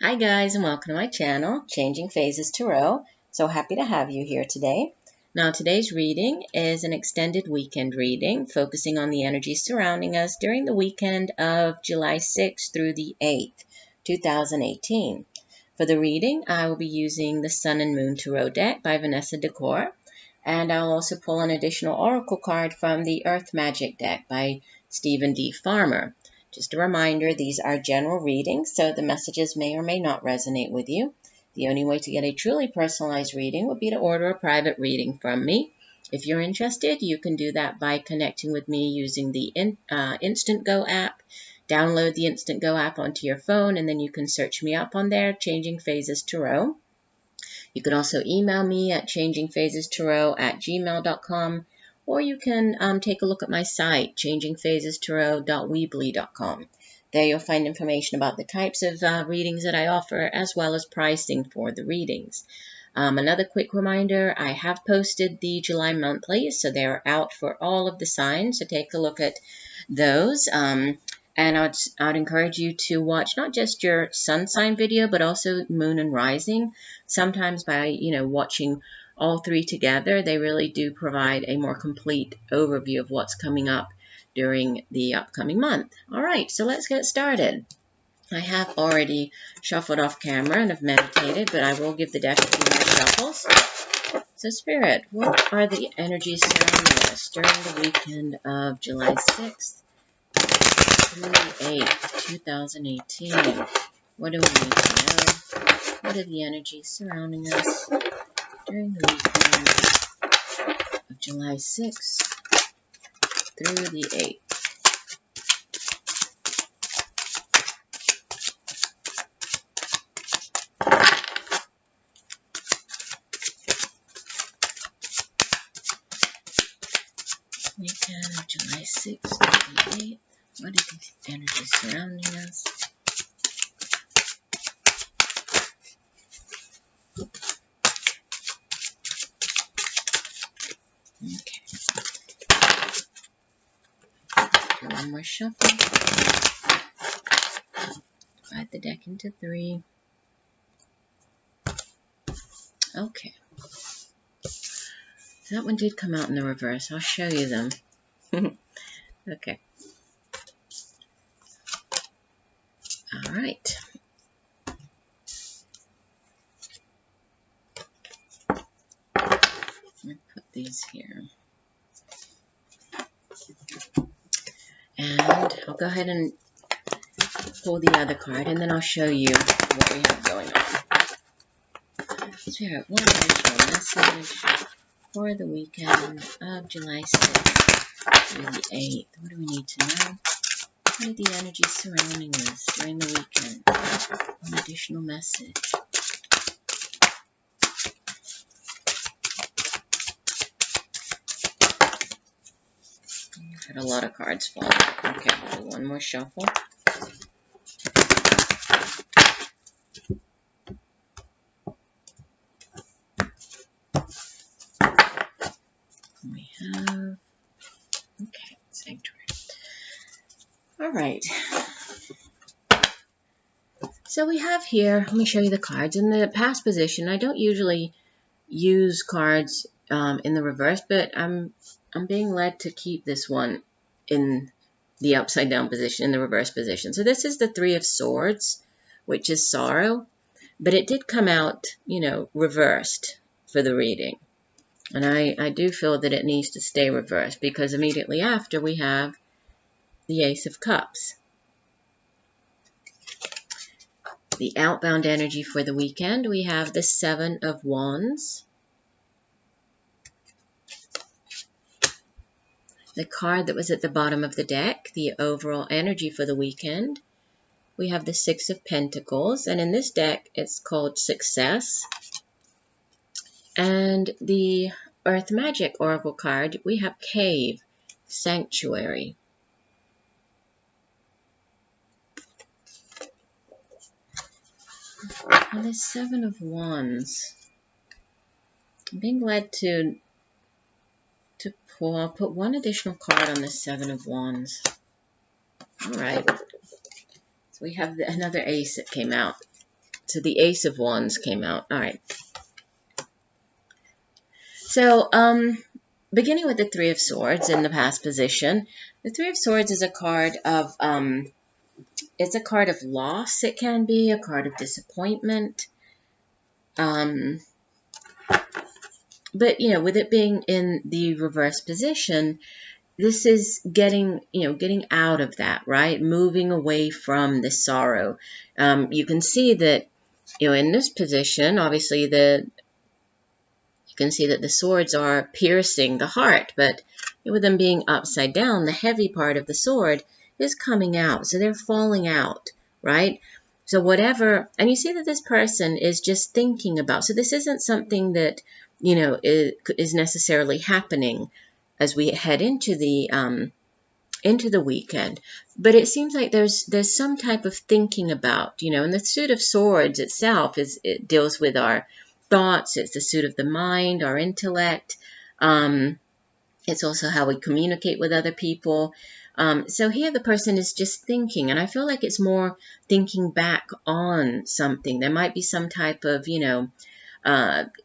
Hi guys, and welcome to my channel, Changing Phases Tarot. So happy to have you here today. Now today's reading is an extended weekend reading focusing on the energies surrounding us during the weekend of July 6th through the 8th, 2018. For the reading, I will be using the Sun and Moon Tarot deck by Vanessa Decort, and I'll also pull an additional oracle card from the Earth Magic deck by Stephen D. Farmer. Just a reminder, these are general readings, so the messages may or may not resonate with you. The only way to get a truly personalized reading would be to order a private reading from me. If you're interested, you can do that by connecting with me using the Instant Go app. Download the Instant Go app onto your phone, and then you can search me up on there, Changing Phases Tarot. You can also email me at changingphasestarot@gmail.com. Or you can take a look at my site, changingphasestarot.weebly.com. There you'll find information about the types of readings that I offer, as well as pricing for the readings. Another quick reminder, I have posted the July monthlies, so they're out for all of the signs, so take a look at those. And I'd encourage you to watch not just your sun sign video, but also moon and rising. Sometimes by, watching all three together, they really do provide a more complete overview of what's coming up during the upcoming month. All right, so let's get started. I have already shuffled off camera and have meditated, but I will give the deck a few more shuffles. So Spirit, what are the energies surrounding us during the weekend of July 6th through the 8th, 2018? What do we need to know? What are the energies surrounding us during the weekend of July 6th through the 8th? Weekend of July 6th through the 8th. What are the energies surrounding us? Okay. Do one more shuffle. Divide the deck into 3. Okay. So that one did come out in the reverse. I'll show you them. Okay. All right. Let me put these here. And I'll go ahead and pull the other card, and then I'll show you what we have going on. Spirit, one additional message for the weekend of July 6th through the 8th. What do we need to know? What are the energies surrounding us during the weekend? One additional message. Had a lot of cards fall. Okay, we'll do one more shuffle. We have, okay, Sanctuary. All right. So we have here, let me show you the cards. In the past position, I don't usually use cards in the reverse, but I'm being led to keep this one in the upside down position, in the reverse position. So this is the Three of Swords, which is sorrow, but it did come out, reversed for the reading. And I do feel that it needs to stay reversed because immediately after we have the Ace of Cups. The outbound energy for the weekend, we have the Seven of Wands. The card that was at the bottom of the deck, the overall energy for the weekend, we have the Six of Pentacles, and in this deck it's called Success. And the Earth Magic Oracle card, we have Cave, Sanctuary. And the Seven of Wands. I'm being led to pull. I'll put one additional card on the Seven of Wands. All right. So we have another ace that came out. So the Ace of Wands came out. All right. So, beginning with the Three of Swords in the past position, the Three of Swords is a card of, it's a card of loss. It can be a card of disappointment. But, you know, with it being in the reverse position, this is getting, you know, getting out of that, right? Moving away from the sorrow. You can see that, you know, in this position, obviously you can see that the swords are piercing the heart, but with them being upside down, the heavy part of the sword is coming out. So they're falling out, right? So whatever, and you see that this person is just thinking about, so this isn't something that, you know, is necessarily happening as we head into the weekend, but it seems like there's some type of thinking about, you know, and the suit of swords itself it deals with our thoughts. It's the suit of the mind, our intellect. It's also how we communicate with other people. So here the person is just thinking, and I feel like it's more thinking back on something. There might be some type of, you know,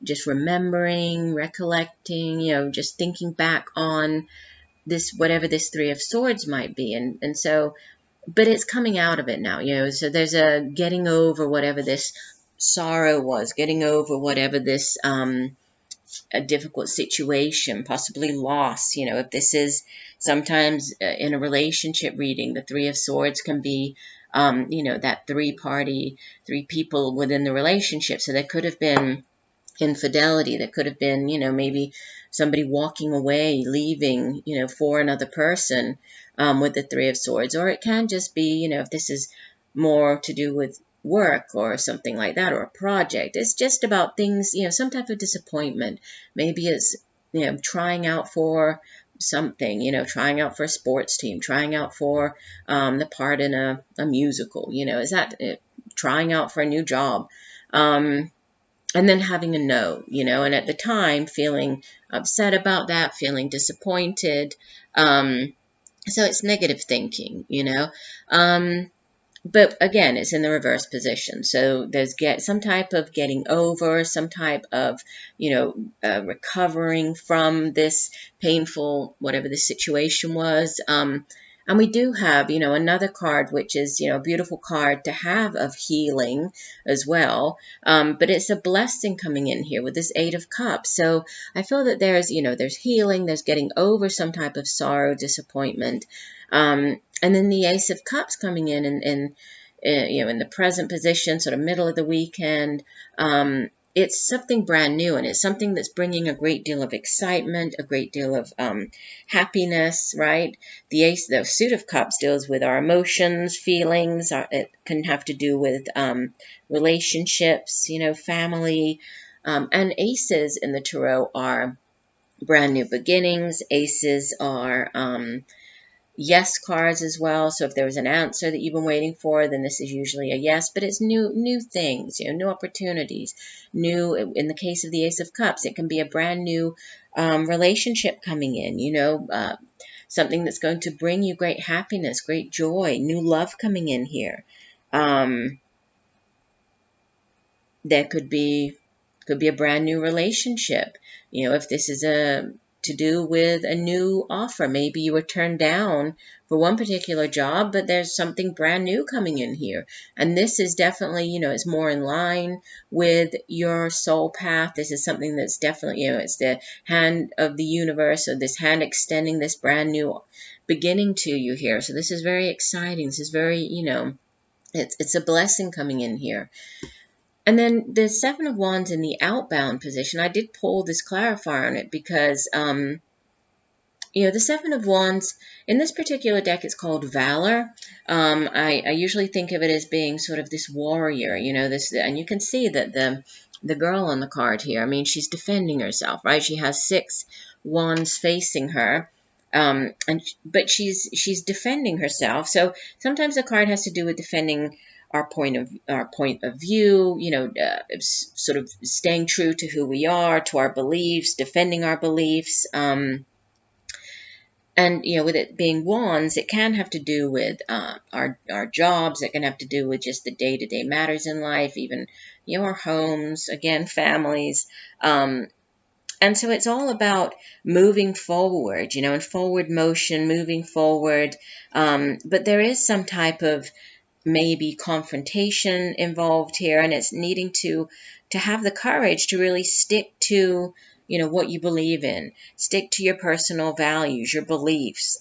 just remembering, recollecting, you know, just thinking back on this, whatever this Three of Swords might be. And so, but it's coming out of it now, you know, so there's a getting over whatever this sorrow was, getting over whatever this, a difficult situation, possibly loss. You know, if this is sometimes in a relationship reading, the Three of Swords can be, you know, that three people within the relationship. So there could have been infidelity. There could have been, you know, maybe somebody walking away, leaving, you know, for another person with the Three of Swords. Or it can just be, you know, if this is more to do with work or something like that, or a project. It's just about things, you know, some type of disappointment. Maybe it's, you know, trying out for something, you know, trying out for a sports team, trying out for the part in a musical, you know, is that trying out for a new job. And then having a no, you know, and at the time feeling upset about that, feeling disappointed. So it's negative thinking, you know. But again, it's in the reverse position. So there's some type of getting over, some type of, you know, recovering from this painful, whatever the situation was. And we do have, you know, another card, which is, you know, a beautiful card to have of healing as well. But it's a blessing coming in here with this Eight of Cups. So I feel that there's, you know, there's healing, there's getting over some type of sorrow, disappointment. And then the Ace of Cups coming in and you know, in the present position, sort of middle of the weekend. It's something brand new, and it's something that's bringing a great deal of excitement, a great deal of happiness, right? The suit of cups deals with our emotions, feelings. It can have to do with relationships, you know, family. And aces in the tarot are brand new beginnings. Aces are yes cards as well. So if there was an answer that you've been waiting for, then this is usually a yes, but it's new things, you know, new opportunities, new, in the case of the Ace of Cups, it can be a brand new relationship coming in, you know, something that's going to bring you great happiness, great joy, new love coming in here. There could be a brand new relationship, you know, if this is to do with a new offer. Maybe you were turned down for one particular job, but there's something brand new coming in here. And this is definitely, you know, it's more in line with your soul path. This is something that's definitely, you know, it's the hand of the universe, or this hand extending this brand new beginning to you here. So this is very exciting. This is very, you know, it's a blessing coming in here. And then the Seven of Wands in the outbound position, I did pull this clarifier on it because, you know, the Seven of Wands, in this particular deck, it's called Valor. I usually think of it as being sort of this warrior, you know, this, and you can see that the girl on the card here, I mean, she's defending herself, right? She has 6 wands facing her. But she's defending herself. So sometimes the card has to do with defending our point of view, you know, sort of staying true to who we are, to our beliefs, defending our beliefs. And, with it being wands, it can have to do with our jobs. It can have to do with just the day-to-day matters in life, even, our homes, again, families. And so it's all about moving forward, and forward motion, moving forward. But there is some type of maybe confrontation involved here, and it's needing to have the courage to really stick to what you believe in, stick to your personal values, your beliefs.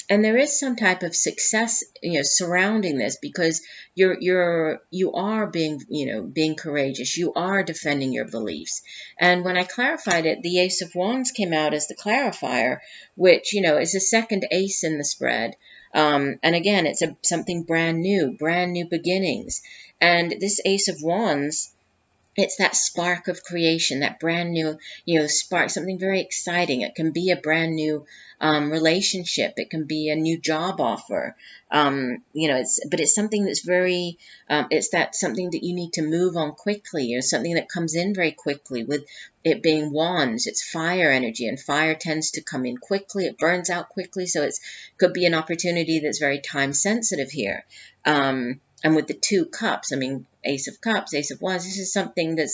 And there is some type of success surrounding this, because you are being courageous, you are defending your beliefs. And when I clarified it, the Ace of Wands came out as the clarifier, which is the second ace in the spread. And again, it's something brand new beginnings. And this Ace of Wands, it's that spark of creation, that brand new, spark, something very exciting. It can be a brand new relationship. It can be a new job offer. But it's something that's very, it's that something that you need to move on quickly, or something that comes in very quickly. With it being wands, it's fire energy, and fire tends to come in quickly. It burns out quickly, so it could be an opportunity that's very time sensitive here. And with the 2 cups, Ace of Cups, Ace of Wands, this is something that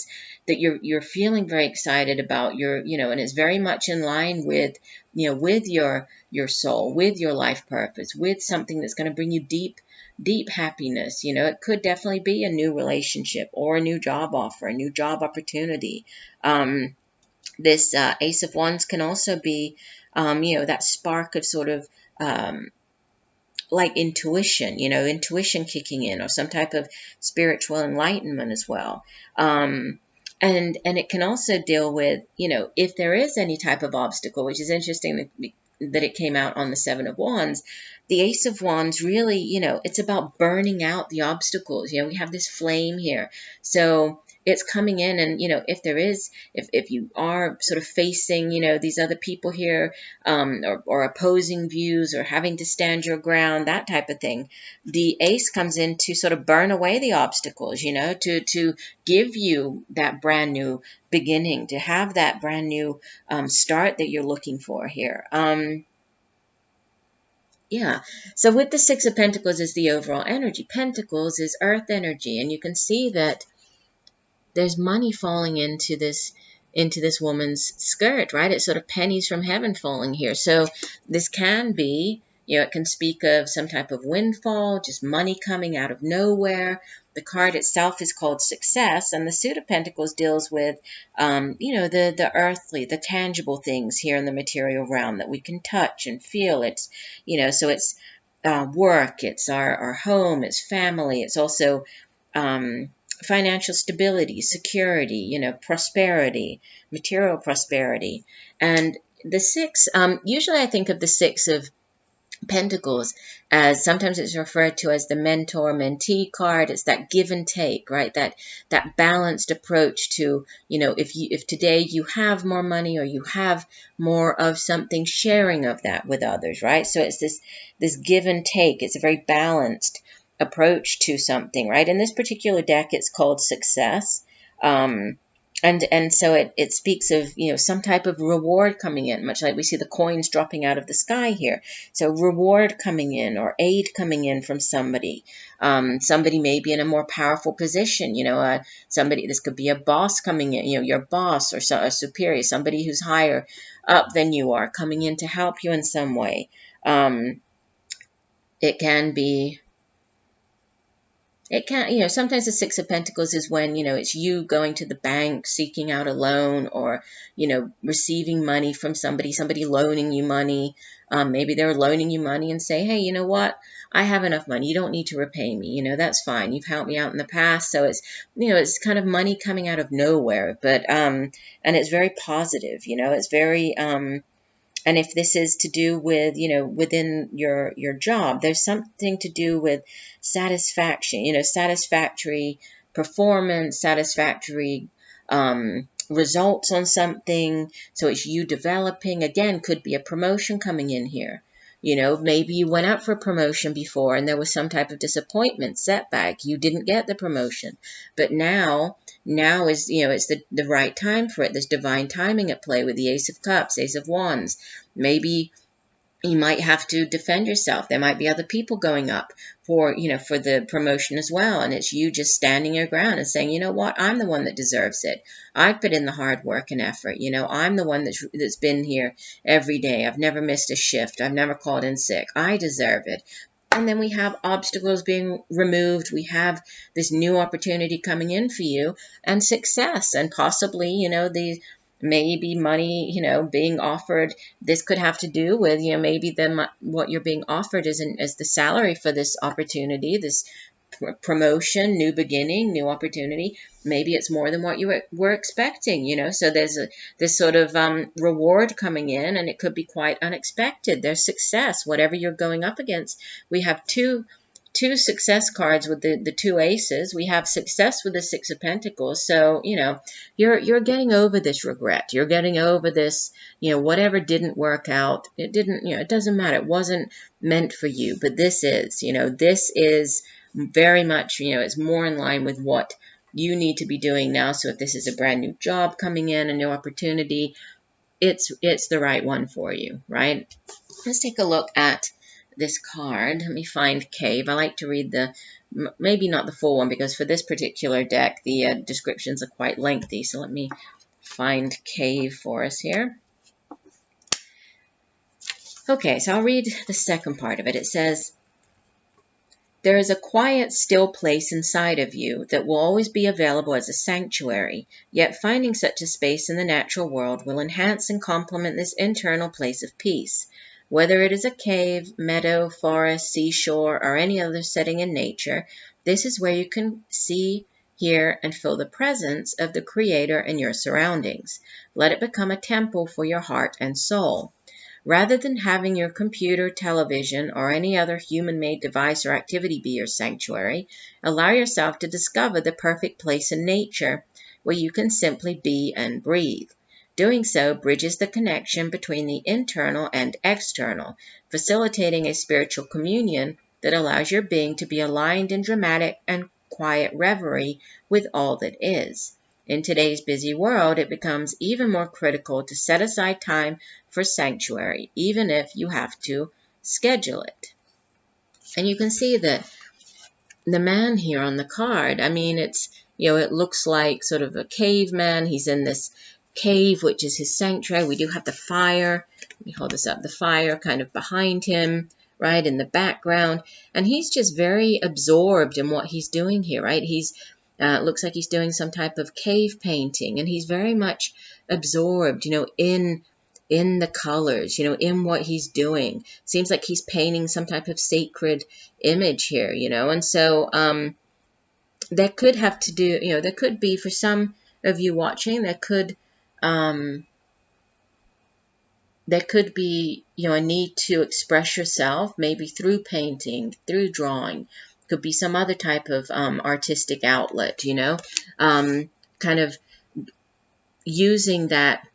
you're feeling very excited about. And it's very much in line with, with your soul, with your life purpose, with something that's going to bring you deep happiness. It could definitely be a new relationship, or a new job offer, a new job opportunity. This Ace of Wands can also be, that spark of sort of, like intuition, intuition kicking in, or some type of spiritual enlightenment as well. And it can also deal with, if there is any type of obstacle, which is interesting that it came out on the 7 of Wands. The Ace of Wands really, it's about burning out the obstacles. We have this flame here. So it's coming in, and, if there is, if you are sort of facing, these other people here, or opposing views, or having to stand your ground, that type of thing, the ace comes in to sort of burn away the obstacles, to give you that brand new beginning, to have that brand new start that you're looking for here. Yeah, so with the 6 of Pentacles is the overall energy. Pentacles is earth energy, and you can see that there's money falling into this woman's skirt, right? It's sort of pennies from heaven falling here. So this can be, it can speak of some type of windfall, just money coming out of nowhere. The card itself is called Success, and the Suit of Pentacles deals with, the earthly, the tangible things here in the material realm that we can touch and feel. It's, so it's work, it's our home, it's family, it's also financial stability, security, prosperity, material prosperity. And the 6, usually I think of the 6 of Pentacles as, sometimes it's referred to as the mentor-mentee card. It's that give and take, right? That balanced approach to, if today you have more money, or you have more of something, sharing of that with others, right? So it's this give and take. It's a very balanced approach to something, right? In this particular deck, it's called Success. And so it speaks of, some type of reward coming in, much like we see the coins dropping out of the sky here. So reward coming in, or aid coming in from somebody. Somebody may be in a more powerful position, somebody, this could be a boss coming in, your boss, or a superior, somebody who's higher up than you are, coming in to help you in some way. It can, sometimes the 6 of Pentacles is when, it's you going to the bank, seeking out a loan, or, receiving money from somebody loaning you money. Maybe they're loaning you money and say, hey, you know what? I have enough money. You don't need to repay me. That's fine. You've helped me out in the past. So it's, it's kind of money coming out of nowhere, but, and it's very positive, it's very, and if this is to do with, within your job, there's something to do with satisfaction, satisfactory performance, satisfactory results on something. So it's you developing, again, could be a promotion coming in here. You know, maybe you went out for promotion before and there was some type of disappointment, setback. You didn't get the promotion. But now is, you know, it's the right time for it. There's divine timing at play with the Ace of Cups, Ace of Wands. Maybe you might have to defend yourself. There might be other people going up for, you know, for the promotion as well. And it's you just standing your ground and saying, you know what, I'm the one that deserves it. I've put in the hard work and effort. You know, I'm the one that's been here every day. I've never missed a shift. I've never called in sick. I deserve it. And then we have obstacles being removed. We have this new opportunity coming in for you and success and possibly, you know, maybe money, you know, being offered. This could have to do with, you know, maybe what you're being offered is the salary for this opportunity, this promotion, new beginning, new opportunity. Maybe it's more than what you were expecting, you know. So there's this sort of reward coming in, and it could be quite unexpected. There's success, whatever you're going up against. We have two success cards with the two aces. We have success with the Six of Pentacles. So, you know, you're getting over this regret. You're getting over this, you know, whatever didn't work out. It didn't, you know, it doesn't matter. It wasn't meant for you. But this is, you know, this is very much, you know, it's more in line with what you need to be doing now. So if this is a brand new job coming in, a new opportunity, it's the right one for you, right? Let's take a look at this card. Let me find Cave. I like to read maybe not the full one, because for this particular deck, the descriptions are quite lengthy. So let me find Cave for us here. Okay, so I'll read the second part of it. It says, there is a quiet, still place inside of you that will always be available as a sanctuary, yet finding such a space in the natural world will enhance and complement this internal place of peace. Whether it is a cave, meadow, forest, seashore, or any other setting in nature, this is where you can see, hear, and feel the presence of the Creator in your surroundings. Let it become a temple for your heart and soul. Rather than having your computer, television, or any other human-made device or activity be your sanctuary, allow yourself to discover the perfect place in nature where you can simply be and breathe. Doing so bridges the connection between the internal and external, facilitating a spiritual communion that allows your being to be aligned in dramatic and quiet reverie with all that is. In today's busy world, it becomes even more critical to set aside time for sanctuary, even if you have to schedule it. And you can see that the man here on the card, I mean, it's, you know, it looks like sort of a caveman. He's in this cave, which is his sanctuary. We do have the fire. Let me hold this up. The fire kind of behind him, right, in the background. And he's just very absorbed in what he's doing here, right? He's looks like he's doing some type of cave painting, and he's very much absorbed, you know, in the colors, you know, in what he's doing. Seems like he's painting some type of sacred image here, you know. And so that could have to do, you know, there could be, for some of you watching, there could be, you know, a need to express yourself, maybe through painting, through drawing. Could be some other type of artistic outlet, you know, kind of using that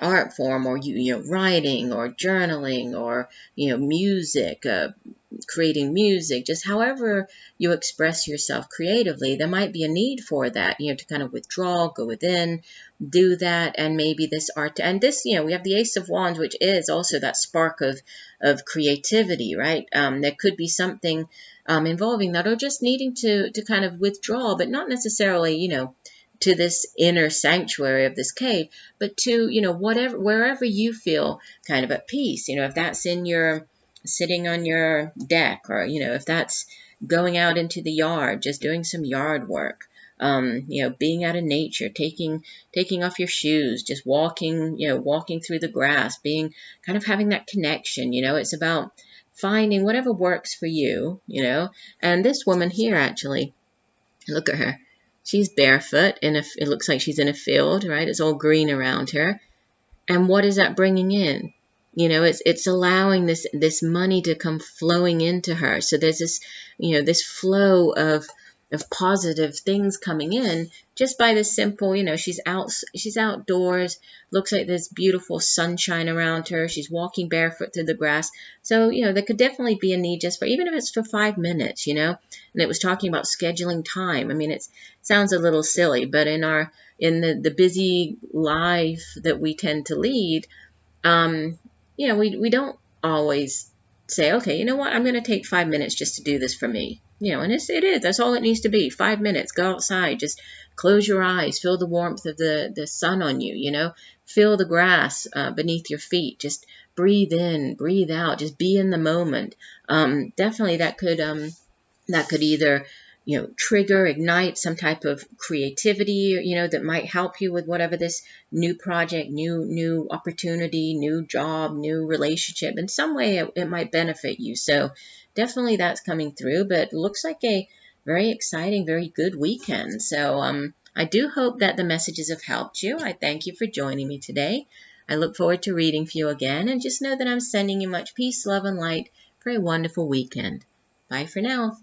art form, or you know, writing or journaling, or, you know, music, creating music, just however you express yourself creatively. There might be a need for that, you know, to kind of withdraw, go within, do that. And maybe this art, and this, you know, we have the Ace of Wands, which is also that spark of creativity, right? There could be something involving that, or just needing to kind of withdraw, but not necessarily, you know, to this inner sanctuary of this cave, but to, you know, wherever you feel kind of at peace. You know, if that's in your sitting on your deck, or, you know, if that's going out into the yard, just doing some yard work, you know, being out in nature, taking off your shoes, just walking, you know, walking through the grass, being kind of having that connection. You know, it's about finding whatever works for you, you know. And this woman here, actually, look at her. She's barefoot, and it looks like she's in a field, right? It's all green around her. And what is that bringing in? You know, it's allowing this money to come flowing into her. So there's this, you know, this flow of of positive things coming in just by this simple, she's outdoors, looks like there's beautiful sunshine around her. She's walking barefoot through the grass. So, there could definitely be a need just for, even if it's for 5 minutes, and it was talking about scheduling time. I mean, it sounds a little silly, but in the busy life that we tend to lead, we don't always say, okay, you know what, I'm going to take 5 minutes just to do this for me. And it is. That's all it needs to be. 5 minutes. Go outside. Just close your eyes. Feel the warmth of the sun on you, Feel the grass beneath your feet. Just breathe in, breathe out. Just be in the moment. Definitely that could either, trigger, ignite some type of creativity, that might help you with whatever this new project, new opportunity, new job, new relationship. In some way, it might benefit you. So definitely that's coming through, but it looks like a very exciting, very good weekend. So I do hope that the messages have helped you. I thank you for joining me today. I look forward to reading for you again, and just know that I'm sending you much peace, love, and light for a wonderful weekend. Bye for now.